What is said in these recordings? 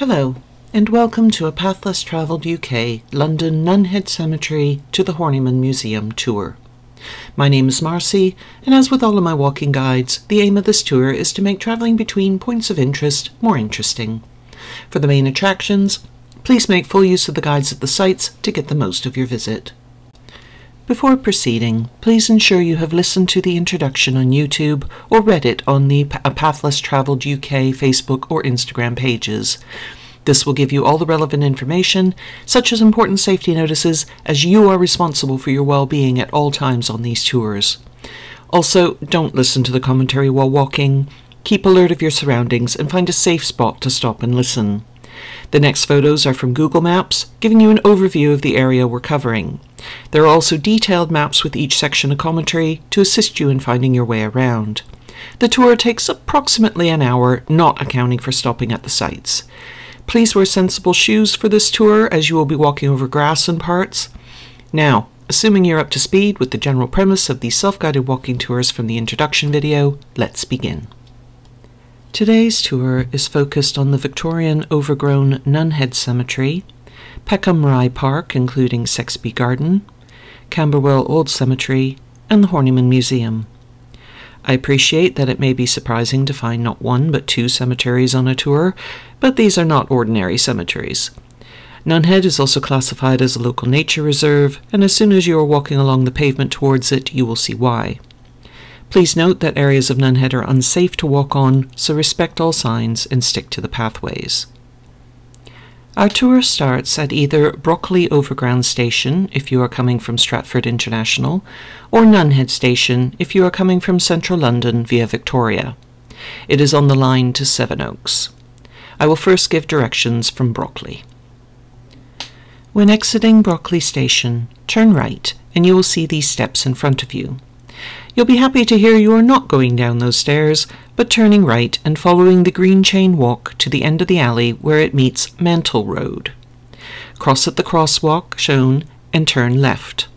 Hello, and welcome to A Path Less Travelled UK, London Nunhead Cemetery to the Horniman Museum tour. My name is Marcy, and as with all of my walking guides, the aim of this tour is to make travelling between points of interest more interesting. For the main attractions, please make full use of the guides at the sites to get the most of your visit. Before proceeding, please ensure you have listened to the introduction on YouTube or read it on the A Path Less Travelled UK Facebook or Instagram pages. This will give you all the relevant information, such as important safety notices, as you are responsible for your well-being at all times on these tours. Also, don't listen to the commentary while walking. Keep alert of your surroundings and find a safe spot to stop and listen. The next photos are from Google Maps, giving you an overview of the area we're covering. There are also detailed maps with each section of commentary to assist you in finding your way around. The tour takes approximately an hour, not accounting for stopping at the sites. Please wear sensible shoes for this tour, as you will be walking over grass in parts. Now, assuming you're up to speed with the general premise of these self-guided walking tours from the introduction video, let's begin. Today's tour is focused on the Victorian overgrown Nunhead Cemetery, Peckham Rye Park including Sexby Garden, Camberwell Old Cemetery, and the Horniman Museum. I appreciate that it may be surprising to find not one but two cemeteries on a tour, but these are not ordinary cemeteries. Nunhead is also classified as a local nature reserve, and as soon as you are walking along the pavement towards it, you will see why. Please note that areas of Nunhead are unsafe to walk on, so respect all signs and stick to the pathways. Our tour starts at either Brockley Overground Station if you are coming from Stratford International, or Nunhead Station if you are coming from central London via Victoria. It is on the line to Sevenoaks. I will first give directions from Brockley. When exiting Brockley Station, turn right and you will see these steps in front of you. You'll be happy to hear you are not going down those stairs, but turning right and following the green chain walk to the end of the alley where it meets Mantle Road. Cross at the crosswalk shown and turn left.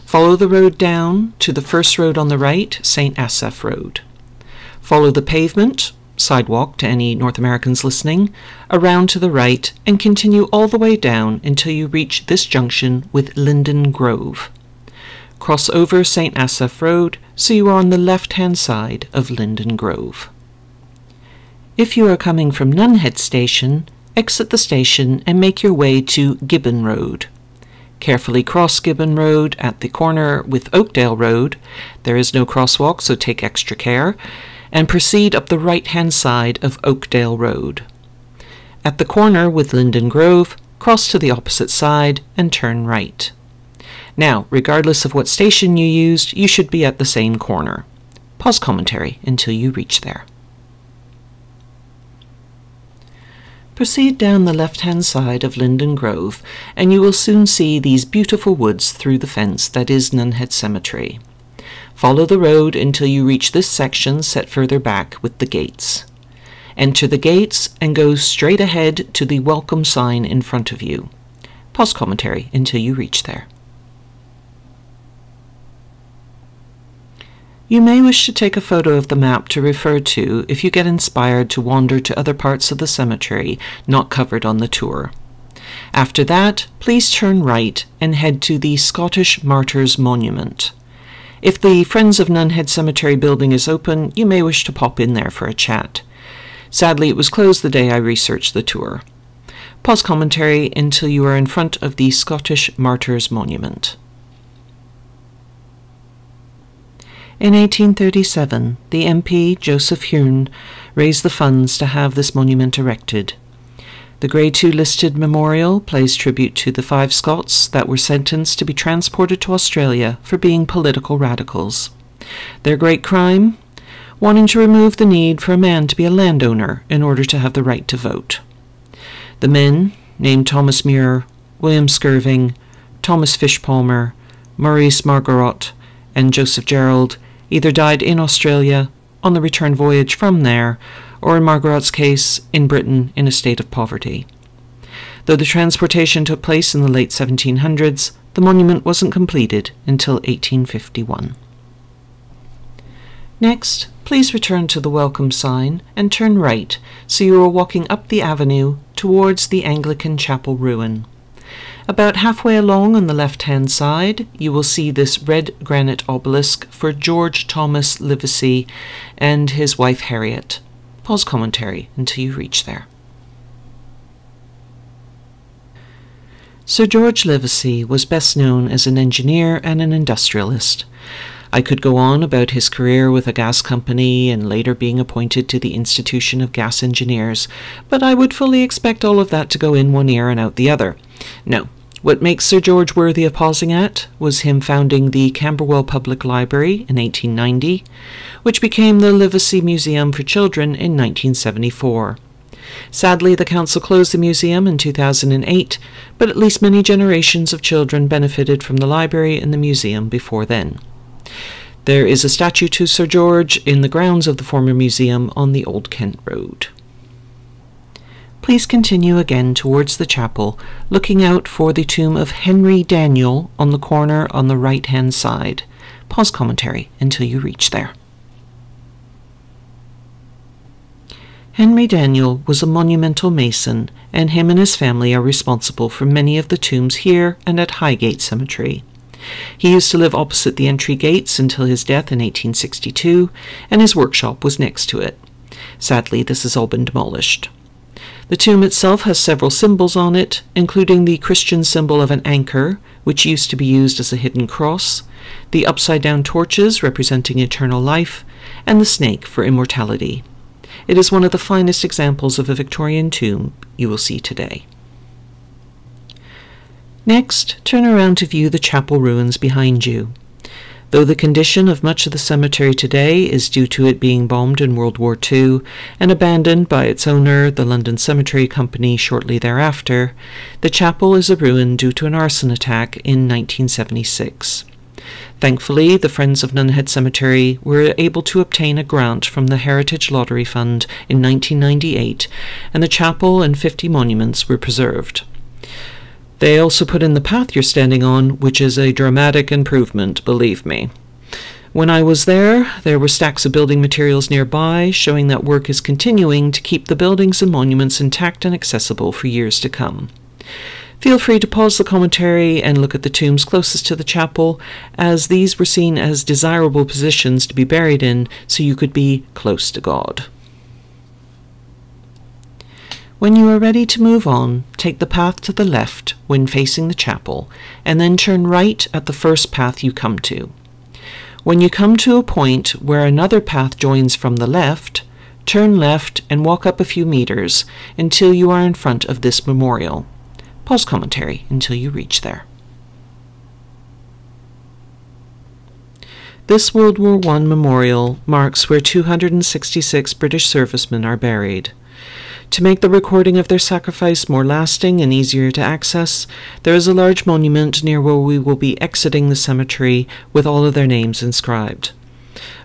Follow the road down to the first road on the right, St. Asaph Road. Follow the pavement, sidewalk to any North Americans listening, around to the right and continue all the way down until you reach this junction with Linden Grove. Cross over St. Asaph Road so you are on the left-hand side of Linden Grove. If you are coming from Nunhead Station, exit the station and make your way to Gibbon Road. Carefully cross Gibbon Road at the corner with Oakdale Road. There is no crosswalk, so take extra care, and proceed up the right-hand side of Oakdale Road. At the corner with Linden Grove, cross to the opposite side and turn right. Now, regardless of what station you used, you should be at the same corner. Pause commentary until you reach there. Proceed down the left-hand side of Linden Grove, and you will soon see these beautiful woods through the fence that is Nunhead Cemetery. Follow the road until you reach this section set further back with the gates. Enter the gates and go straight ahead to the welcome sign in front of you. Pause commentary until you reach there. You may wish to take a photo of the map to refer to if you get inspired to wander to other parts of the cemetery not covered on the tour. After that, please turn right and head to the Scottish Martyrs Monument. If the Friends of Nunhead Cemetery building is open, you may wish to pop in there for a chat. Sadly, it was closed the day I researched the tour. Pause commentary until you are in front of the Scottish Martyrs Monument. In 1837, the MP, Joseph Hearn, raised the funds to have this monument erected. The Grade 2 listed memorial pays tribute to the 5 Scots that were sentenced to be transported to Australia for being political radicals. Their great crime? Wanting to remove the need for a man to be a landowner in order to have the right to vote. The men, named Thomas Muir, William Skirving, Thomas Fish Palmer, Maurice Margarot, and Joseph Gerald, either died in Australia, on the return voyage from there, or in Margarot's case, in Britain in a state of poverty. Though the transportation took place in the late 1700s, the monument wasn't completed until 1851. Next, please return to the welcome sign and turn right so you are walking up the avenue towards the Anglican chapel ruin. About halfway along on the left-hand side, you will see this red granite obelisk for George Thomas Livesey and his wife Harriet. Pause commentary until you reach there. Sir George Livesey was best known as an engineer and an industrialist. I could go on about his career with a gas company and later being appointed to the Institution of Gas Engineers, but I would fully expect all of that to go in one ear and out the other. No, what makes Sir George worthy of pausing at was him founding the Camberwell Public Library in 1890, which became the Livesey Museum for Children in 1974. Sadly, the council closed the museum in 2008, but at least many generations of children benefited from the library and the museum before then. There is a statue to Sir George in the grounds of the former museum on the Old Kent Road. Please continue again towards the chapel, looking out for the tomb of Henry Daniel on the corner on the right-hand side. Pause commentary until you reach there. Henry Daniel was a monumental mason, and him and his family are responsible for many of the tombs here and at Highgate Cemetery. He used to live opposite the entry gates until his death in 1862, and his workshop was next to it. Sadly, this has all been demolished. The tomb itself has several symbols on it, including the Christian symbol of an anchor, which used to be used as a hidden cross, the upside-down torches representing eternal life, and the snake for immortality. It is one of the finest examples of a Victorian tomb you will see today. Next, turn around to view the chapel ruins behind you. Though the condition of much of the cemetery today is due to it being bombed in World War II and abandoned by its owner, the London Cemetery Company, shortly thereafter, the chapel is a ruin due to an arson attack in 1976. Thankfully, the Friends of Nunhead Cemetery were able to obtain a grant from the Heritage Lottery Fund in 1998, and the chapel and 50 monuments were preserved. They also put in the path you're standing on, which is a dramatic improvement, believe me. When I was there were stacks of building materials nearby, showing that work is continuing to keep the buildings and monuments intact and accessible for years to come. Feel free to pause the commentary and look at the tombs closest to the chapel, as these were seen as desirable positions to be buried in so you could be close to God. When you are ready to move on, take the path to the left when facing the chapel, and then turn right at the first path you come to. When you come to a point where another path joins from the left, turn left and walk up a few meters until you are in front of this memorial. Pause commentary until you reach there. This World War I memorial marks where 266 British servicemen are buried. To make the recording of their sacrifice more lasting and easier to access, there is a large monument near where we will be exiting the cemetery with all of their names inscribed.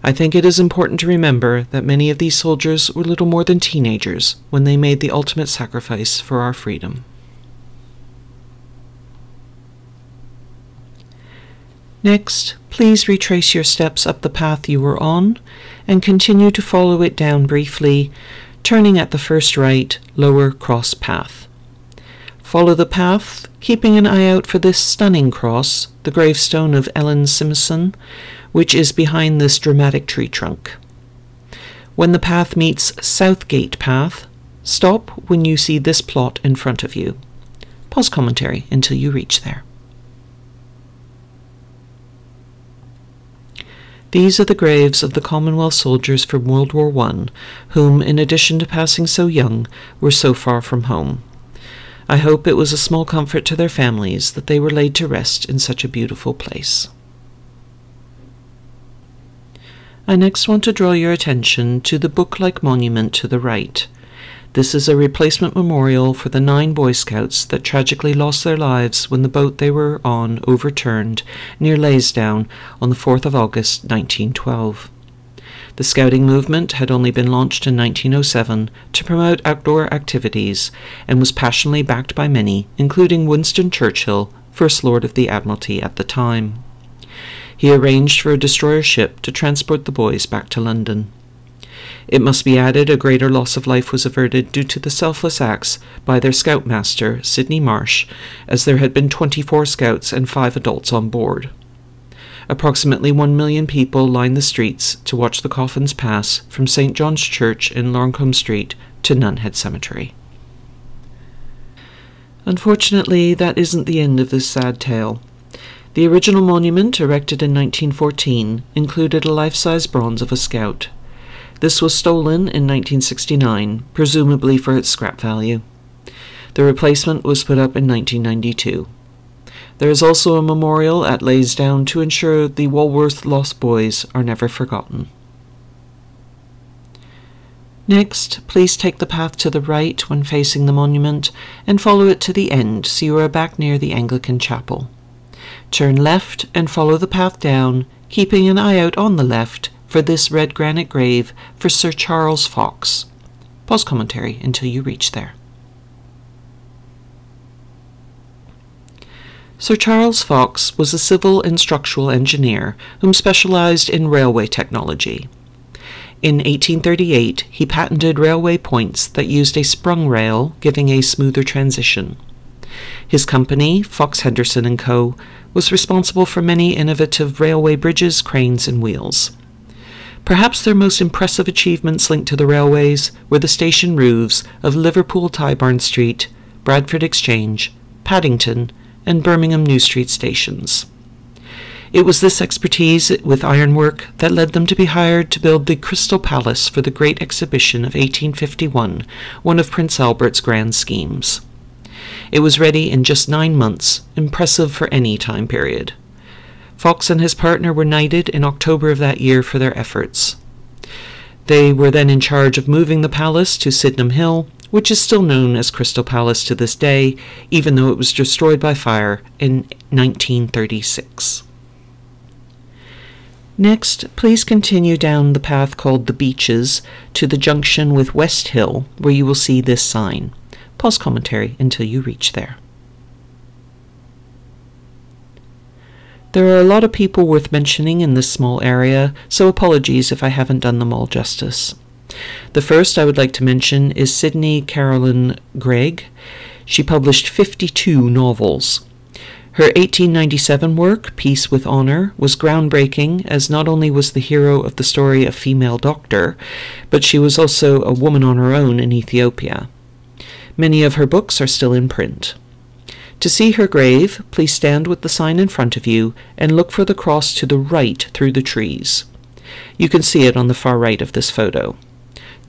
I think it is important to remember that many of these soldiers were little more than teenagers when they made the ultimate sacrifice for our freedom. Next, please retrace your steps up the path you were on and continue to follow it down briefly, turning at the first right, lower cross path. Follow the path, keeping an eye out for this stunning cross, the gravestone of Ellen Simpson, which is behind this dramatic tree trunk. When the path meets Southgate Path, stop when you see this plot in front of you. Pause commentary until you reach there. These are the graves of the Commonwealth soldiers from World War I, whom, in addition to passing so young, were so far from home. I hope it was a small comfort to their families that they were laid to rest in such a beautiful place. I next want to draw your attention to the book-like monument to the right. This is a replacement memorial for the 9 Boy Scouts that tragically lost their lives when the boat they were on overturned near Laysdown on the 4th of August 1912. The Scouting movement had only been launched in 1907 to promote outdoor activities and was passionately backed by many, including Winston Churchill, First Lord of the Admiralty at the time. He arranged for a destroyer ship to transport the boys back to London. It must be added a greater loss of life was averted due to the selfless acts by their scoutmaster, Sidney Marsh, as there had been 24 scouts and 5 adults on board. Approximately 1 million people lined the streets to watch the coffins pass from St. John's Church in Lorncombe Street to Nunhead Cemetery. Unfortunately, that isn't the end of this sad tale. The original monument, erected in 1914, included a life-size bronze of a scout. This was stolen in 1969, presumably for its scrap value. The replacement was put up in 1992. There is also a memorial at Laysdown to ensure the Walworth lost boys are never forgotten. Next, please take the path to the right when facing the monument and follow it to the end so you are back near the Anglican chapel. Turn left and follow the path down, keeping an eye out on the left for this red granite grave for Sir Charles Fox. Pause commentary until you reach there. Sir Charles Fox was a civil and structural engineer whom specialized in railway technology. In 1838, he patented railway points that used a sprung rail, giving a smoother transition. His company, Fox Henderson & Co., was responsible for many innovative railway bridges, cranes, and wheels. Perhaps their most impressive achievements linked to the railways were the station roofs of Liverpool Tyburn Street, Bradford Exchange, Paddington, and Birmingham New Street stations. It was this expertise with ironwork that led them to be hired to build the Crystal Palace for the Great Exhibition of 1851, one of Prince Albert's grand schemes. It was ready in just 9 months, impressive for any time period. Fox and his partner were knighted in October of that year for their efforts. They were then in charge of moving the palace to Sydenham Hill, which is still known as Crystal Palace to this day, even though it was destroyed by fire in 1936. Next, please continue down the path called the Beeches to the junction with West Hill, where you will see this sign. Pause commentary until you reach there. There are a lot of people worth mentioning in this small area, so apologies if I haven't done them all justice. The first I would like to mention is Sidney Caroline Greig. She published 52 novels. Her 1897 work, Peace with Honor, was groundbreaking, as not only was the hero of the story a female doctor, but she was also a woman on her own in Ethiopia. Many of her books are still in print. To see her grave, please stand with the sign in front of you and look for the cross to the right through the trees. You can see it on the far right of this photo.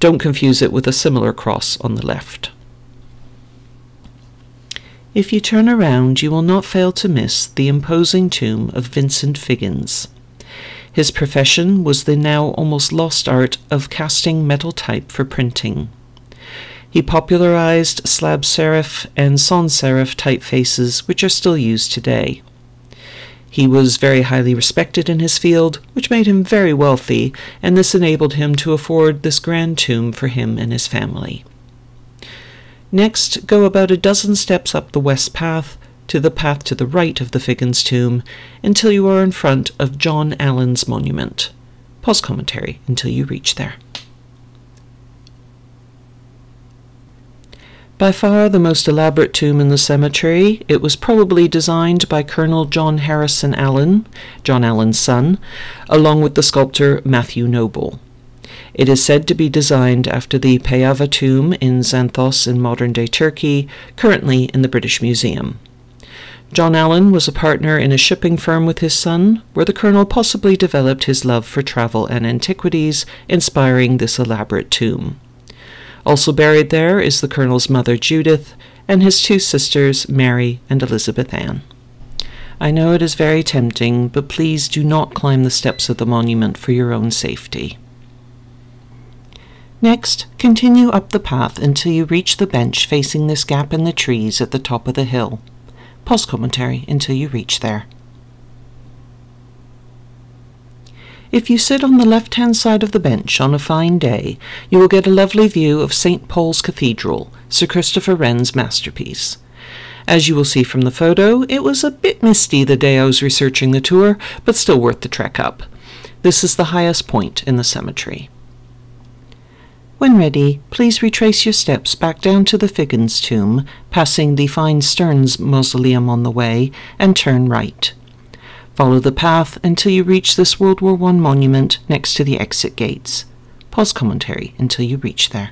Don't confuse it with a similar cross on the left. If you turn around, you will not fail to miss the imposing tomb of Vincent Figgins. His profession was the now almost lost art of casting metal type for printing. He popularized slab serif and sans serif typefaces, which are still used today. He was very highly respected in his field, which made him very wealthy, and this enabled him to afford this grand tomb for him and his family. Next, go about a dozen steps up the west path to the path to the right of the Figgins tomb until you are in front of John Allen's monument. Pause commentary until you reach there. By far the most elaborate tomb in the cemetery, it was probably designed by Colonel John Harrison Allen, John Allen's son, along with the sculptor Matthew Noble. It is said to be designed after the Peyava tomb in Xanthos in modern-day Turkey, currently in the British Museum. John Allen was a partner in a shipping firm with his son, where the colonel possibly developed his love for travel and antiquities, inspiring this elaborate tomb. Also buried there is the colonel's mother Judith and his 2 sisters Mary and Elizabeth Ann. I know it is very tempting, but please do not climb the steps of the monument for your own safety. Next, continue up the path until you reach the bench facing this gap in the trees at the top of the hill. Pause commentary until you reach there. If you sit on the left-hand side of the bench on a fine day, you will get a lovely view of St. Paul's Cathedral, Sir Christopher Wren's masterpiece. As you will see from the photo, it was a bit misty the day I was researching the tour, but still worth the trek up. This is the highest point in the cemetery. When ready, please retrace your steps back down to the Figgins tomb, passing the fine Stearns mausoleum on the way, and turn right. Follow the path until you reach this World War I monument next to the exit gates. Pause commentary until you reach there.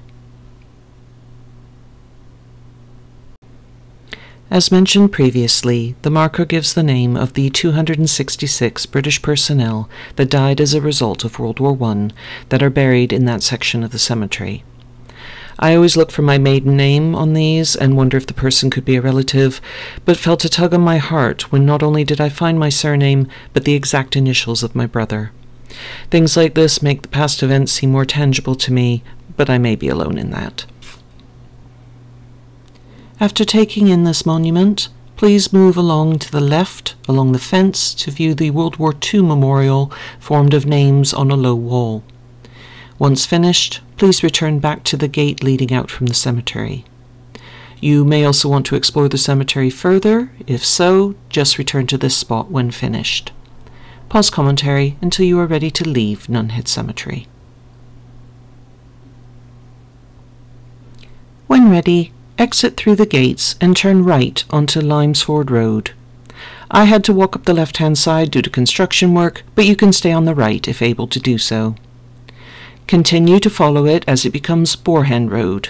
As mentioned previously, the marker gives the name of the 266 British personnel that died as a result of World War I that are buried in that section of the cemetery. I always look for my maiden name on these and wonder if the person could be a relative, but felt a tug on my heart when not only did I find my surname, but the exact initials of my brother. Things like this make the past events seem more tangible to me, but I may be alone in that. After taking in this monument, please move along to the left, along the fence, to view the World War II memorial formed of names on a low wall. Once finished, please return back to the gate leading out from the cemetery. You may also want to explore the cemetery further. If so, just return to this spot when finished. Pause commentary until you are ready to leave Nunhead Cemetery. When ready, exit through the gates and turn right onto Limesford Road. I had to walk up the left-hand side due to construction work, but you can stay on the right if able to do so. Continue to follow it as it becomes Boarhen Road.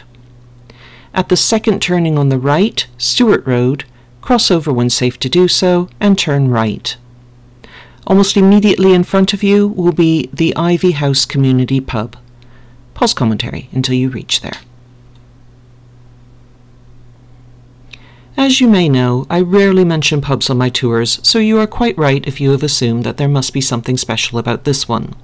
At the second turning on the right, Stewart Road, cross over when safe to do so, and turn right. Almost immediately in front of you will be the Ivy House Community Pub. Pause commentary until you reach there. As you may know, I rarely mention pubs on my tours, so you are quite right if you have assumed that there must be something special about this one.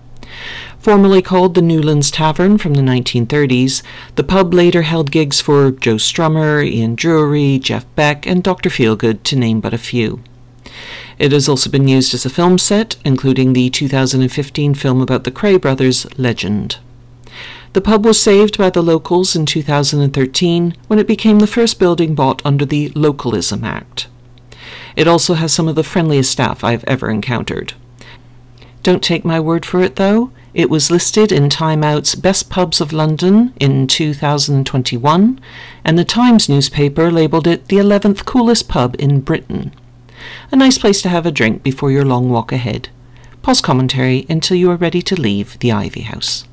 Formerly called the Newlands Tavern from the 1930s, the pub later held gigs for Joe Strummer, Ian Drury, Jeff Beck, and Dr. Feelgood, to name but a few. It has also been used as a film set, including the 2015 film about the Kray brothers, Legend. The pub was saved by the locals in 2013 when it became the first building bought under the Localism Act. It also has some of the friendliest staff I've ever encountered. Don't take my word for it though, it was listed in Time Out's Best Pubs of London in 2021, and the Times newspaper labelled it the 11th coolest pub in Britain. A nice place to have a drink before your long walk ahead. Pause commentary until you are ready to leave the Ivy House.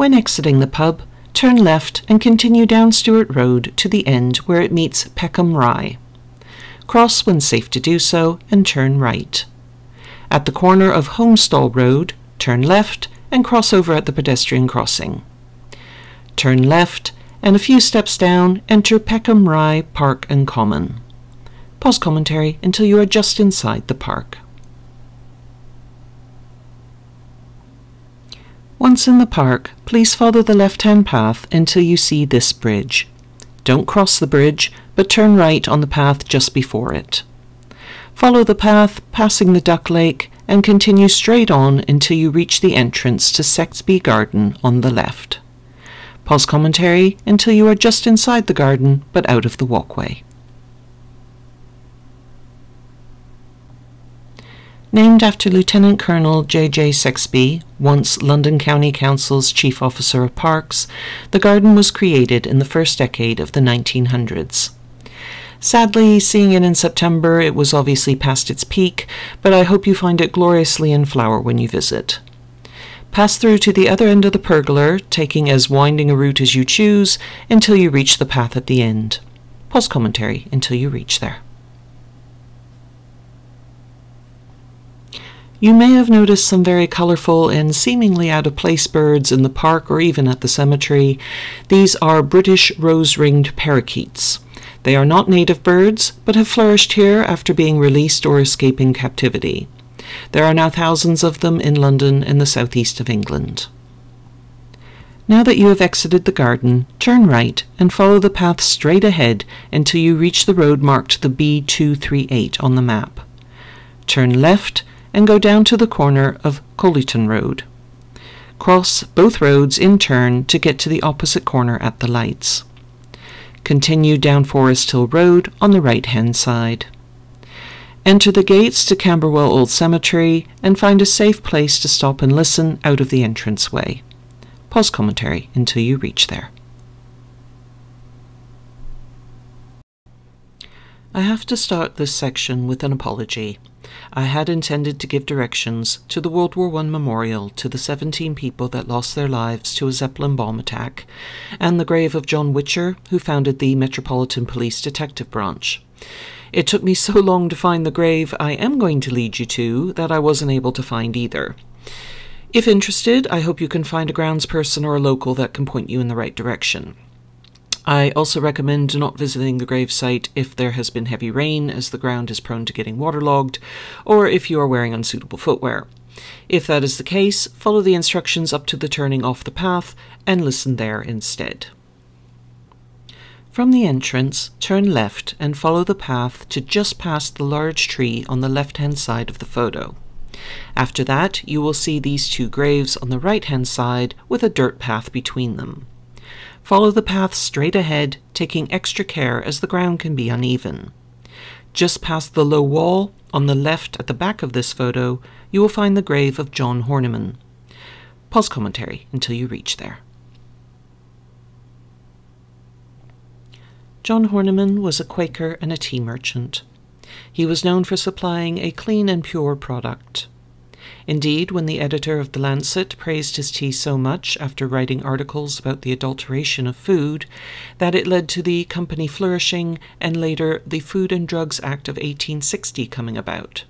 When exiting the pub, turn left and continue down Stewart Road to the end where it meets Peckham Rye. Cross when safe to do so and turn right. At the corner of Homestall Road, turn left and cross over at the pedestrian crossing. Turn left and a few steps down enter Peckham Rye Park and Common. Pause commentary until you are just inside the park. Once in the park, please follow the left-hand path until you see this bridge. Don't cross the bridge, but turn right on the path just before it. Follow the path, passing the Duck Lake, and continue straight on until you reach the entrance to Sexby Garden on the left. Pause commentary until you are just inside the garden, but out of the walkway. Named after Lieutenant Colonel J.J. Sexby, once London County Council's Chief Officer of Parks, the garden was created in the first decade of the 1900s. Sadly, seeing it in September, it was obviously past its peak, but I hope you find it gloriously in flower when you visit. Pass through to the other end of the pergola, taking as winding a route as you choose, until you reach the path at the end. Pause commentary until you reach there. You may have noticed some very colourful and seemingly out-of-place birds in the park or even at the cemetery. These are British rose-ringed parakeets. They are not native birds, but have flourished here after being released or escaping captivity. There are now thousands of them in London and the southeast of England. Now that you have exited the garden, turn right and follow the path straight ahead until you reach the road marked the B238 on the map. Turn left and go down to the corner of Collyton Road. Cross both roads in turn to get to the opposite corner at the lights. Continue down Forest Hill Road on the right-hand side. Enter the gates to Camberwell Old Cemetery and find a safe place to stop and listen out of the entranceway. Pause commentary until you reach there. I have to start this section with an apology. I had intended to give directions to the World War I memorial to the 17 people that lost their lives to a Zeppelin bomb attack, and the grave of John Witcher, who founded the Metropolitan Police Detective Branch. It took me so long to find the grave I am going to lead you to that I wasn't able to find either. If interested, I hope you can find a groundsperson or a local that can point you in the right direction. I also recommend not visiting the gravesite if there has been heavy rain, as the ground is prone to getting waterlogged, or if you are wearing unsuitable footwear. If that is the case, follow the instructions up to the turning off the path and listen there instead. From the entrance, turn left and follow the path to just past the large tree on the left-hand side of the photo. After that, you will see these two graves on the right-hand side with a dirt path between them. Follow the path straight ahead, taking extra care as the ground can be uneven. Just past the low wall, on the left at the back of this photo, you will find the grave of John Horniman. Pause commentary until you reach there. John Horniman was a Quaker and a tea merchant. He was known for supplying a clean and pure product. Indeed, when the editor of The Lancet praised his tea so much after writing articles about the adulteration of food, that it led to the company flourishing and later the Food and Drugs Act of 1860 coming about.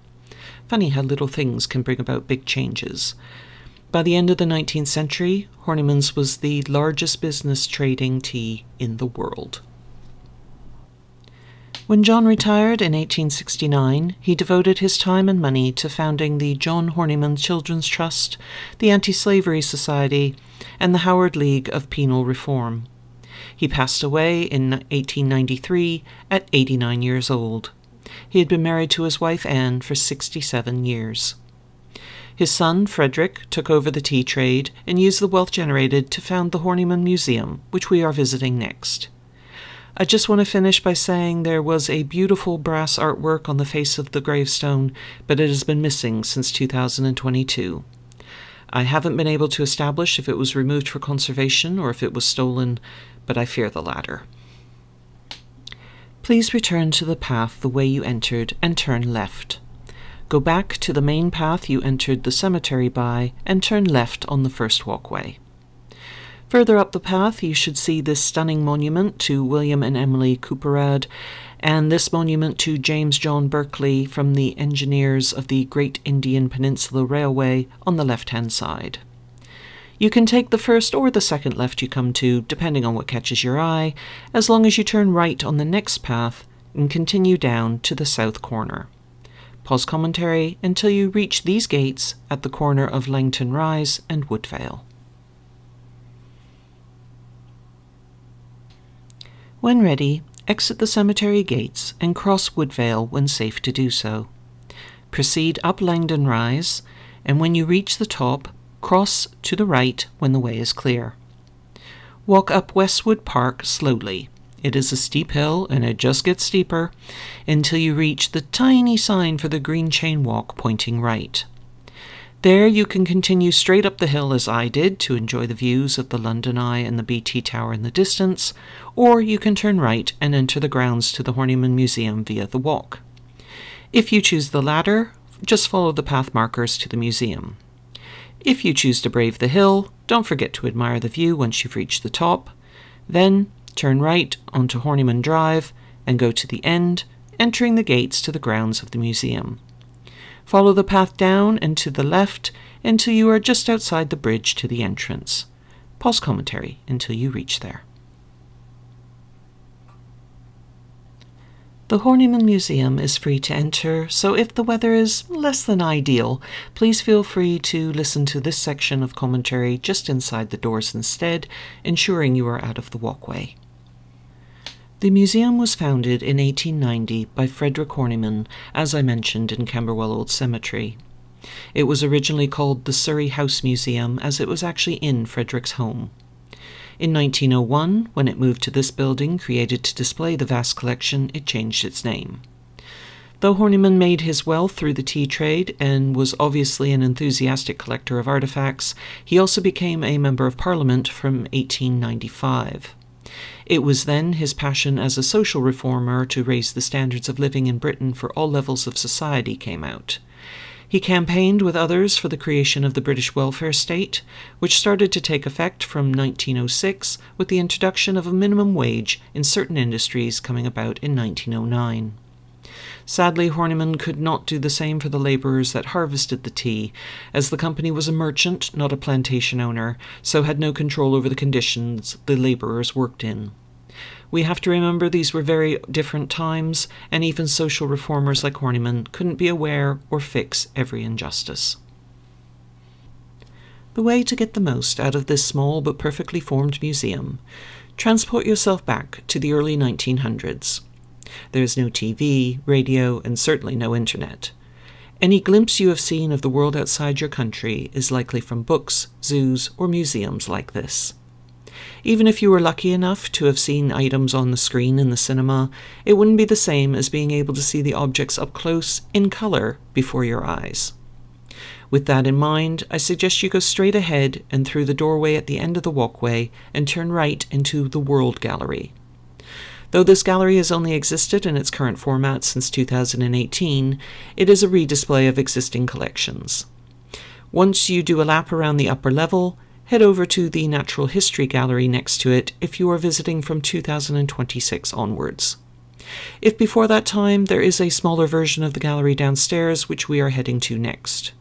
Funny how little things can bring about big changes. By the end of the 19th century, Horniman's was the largest business trading tea in the world. When John retired in 1869, he devoted his time and money to founding the John Horniman Children's Trust, the Anti-Slavery Society, and the Howard League of Penal Reform. He passed away in 1893 at 89 years old. He had been married to his wife Anne for 67 years. His son, Frederick, took over the tea trade and used the wealth generated to found the Horniman Museum, which we are visiting next. I just want to finish by saying there was a beautiful brass artwork on the face of the gravestone, but it has been missing since 2022. I haven't been able to establish if it was removed for conservation or if it was stolen, but I fear the latter. Please return to the path the way you entered and turn left. Go back to the main path you entered the cemetery by and turn left on the first walkway. Further up the path, you should see this stunning monument to William and Emily Couperad, and this monument to James John Berkeley from the engineers of the Great Indian Peninsula Railway on the left-hand side. You can take the first or the second left you come to, depending on what catches your eye, as long as you turn right on the next path and continue down to the south corner. Pause commentary until you reach these gates at the corner of Langton Rise and Woodvale. When ready, exit the cemetery gates and cross Woodvale when safe to do so. Proceed up Langdon Rise, and when you reach the top, cross to the right when the way is clear. Walk up Westwood Park slowly. It is a steep hill, and it just gets steeper, until you reach the tiny sign for the Green Chain Walk pointing right. There you can continue straight up the hill as I did to enjoy the views of the London Eye and the BT Tower in the distance, or you can turn right and enter the grounds to the Horniman Museum via the walk. If you choose the latter, just follow the path markers to the museum. If you choose to brave the hill, don't forget to admire the view once you've reached the top. Then turn right onto Horniman Drive and go to the end, entering the gates to the grounds of the museum. Follow the path down and to the left until you are just outside the bridge to the entrance. Pause commentary until you reach there. The Horniman Museum is free to enter, so if the weather is less than ideal, please feel free to listen to this section of commentary just inside the doors instead, ensuring you are out of the walkway. The museum was founded in 1890 by Frederick Horniman, as I mentioned, in Camberwell Old Cemetery. It was originally called the Surrey House Museum, as it was actually in Frederick's home. In 1901, when it moved to this building created to display the vast collection, it changed its name. Though Horniman made his wealth through the tea trade and was obviously an enthusiastic collector of artefacts, he also became a Member of Parliament from 1895. It was then his passion as a social reformer to raise the standards of living in Britain for all levels of society came out. He campaigned with others for the creation of the British welfare state, which started to take effect from 1906 with the introduction of a minimum wage in certain industries coming about in 1909. Sadly, Horniman could not do the same for the labourers that harvested the tea, as the company was a merchant, not a plantation owner, so had no control over the conditions the labourers worked in. We have to remember these were very different times, and even social reformers like Horniman couldn't be aware or fix every injustice. The way to get the most out of this small but perfectly formed museum: transport yourself back to the early 1900s. There is no TV, radio, and certainly no internet. Any glimpse you have seen of the world outside your country is likely from books, zoos, or museums like this. Even if you were lucky enough to have seen items on the screen in the cinema, it wouldn't be the same as being able to see the objects up close, in color, before your eyes. With that in mind, I suggest you go straight ahead and through the doorway at the end of the walkway and turn right into the World Gallery. Though this gallery has only existed in its current format since 2018, it is a redisplay of existing collections. Once you do a lap around the upper level, head over to the Natural History Gallery next to it if you are visiting from 2026 onwards. If before that time, there is a smaller version of the gallery downstairs which we are heading to next.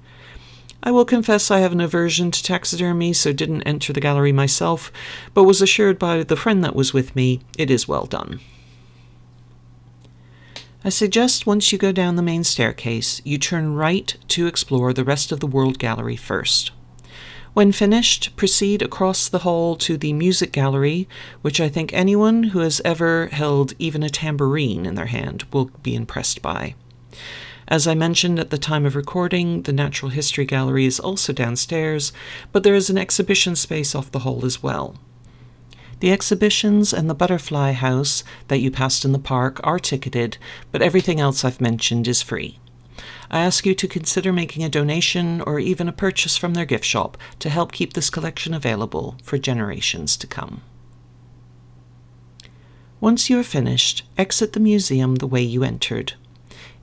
I will confess I have an aversion to taxidermy, so didn't enter the gallery myself, but was assured by the friend that was with me it is well done. I suggest once you go down the main staircase, you turn right to explore the rest of the World Gallery first. When finished, proceed across the hall to the Music Gallery, which I think anyone who has ever held even a tambourine in their hand will be impressed by. As I mentioned at the time of recording, the Natural History Gallery is also downstairs, but there is an exhibition space off the hall as well. The exhibitions and the butterfly house that you passed in the park are ticketed, but everything else I've mentioned is free. I ask you to consider making a donation or even a purchase from their gift shop to help keep this collection available for generations to come. Once you are finished, exit the museum the way you entered.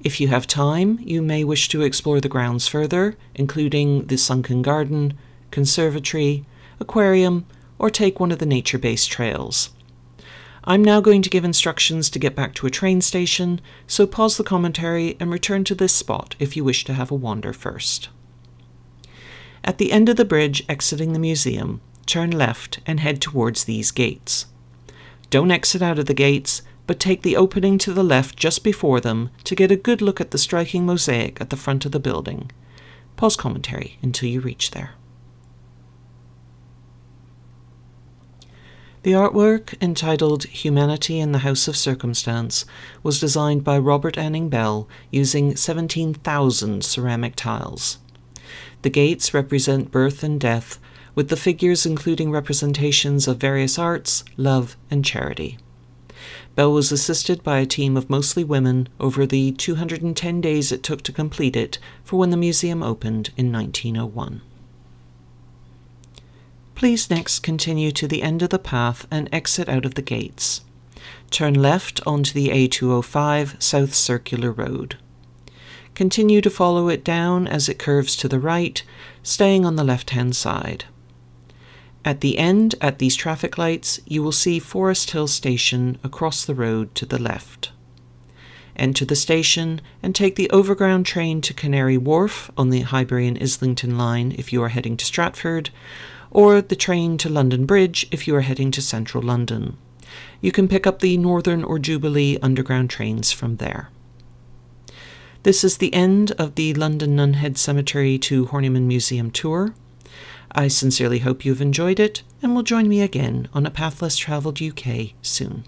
If you have time, you may wish to explore the grounds further, including the sunken garden, conservatory, aquarium, or take one of the nature-based trails. I'm now going to give instructions to get back to a train station, so pause the commentary and return to this spot if you wish to have a wander first. At the end of the bridge exiting the museum, turn left and head towards these gates. Don't exit out of the gates, but take the opening to the left just before them to get a good look at the striking mosaic at the front of the building. Pause commentary until you reach there. The artwork, entitled Humanity in the House of Circumstance, was designed by Robert Anning Bell using 17,000 ceramic tiles. The gates represent birth and death, with the figures including representations of various arts, love, and charity. Bell was assisted by a team of mostly women over the 210 days it took to complete it for when the museum opened in 1901. Please next continue to the end of the path and exit out of the gates. Turn left onto the A205 South Circular Road. Continue to follow it down as it curves to the right, staying on the left-hand side. At the end, at these traffic lights, you will see Forest Hill Station across the road to the left. Enter the station and take the overground train to Canary Wharf on the Highbury and Islington line if you are heading to Stratford, or the train to London Bridge if you are heading to central London. You can pick up the Northern or Jubilee underground trains from there. This is the end of the London Nunhead Cemetery to Horniman Museum tour. I sincerely hope you've enjoyed it and will join me again on A Path Less Travelled UK soon.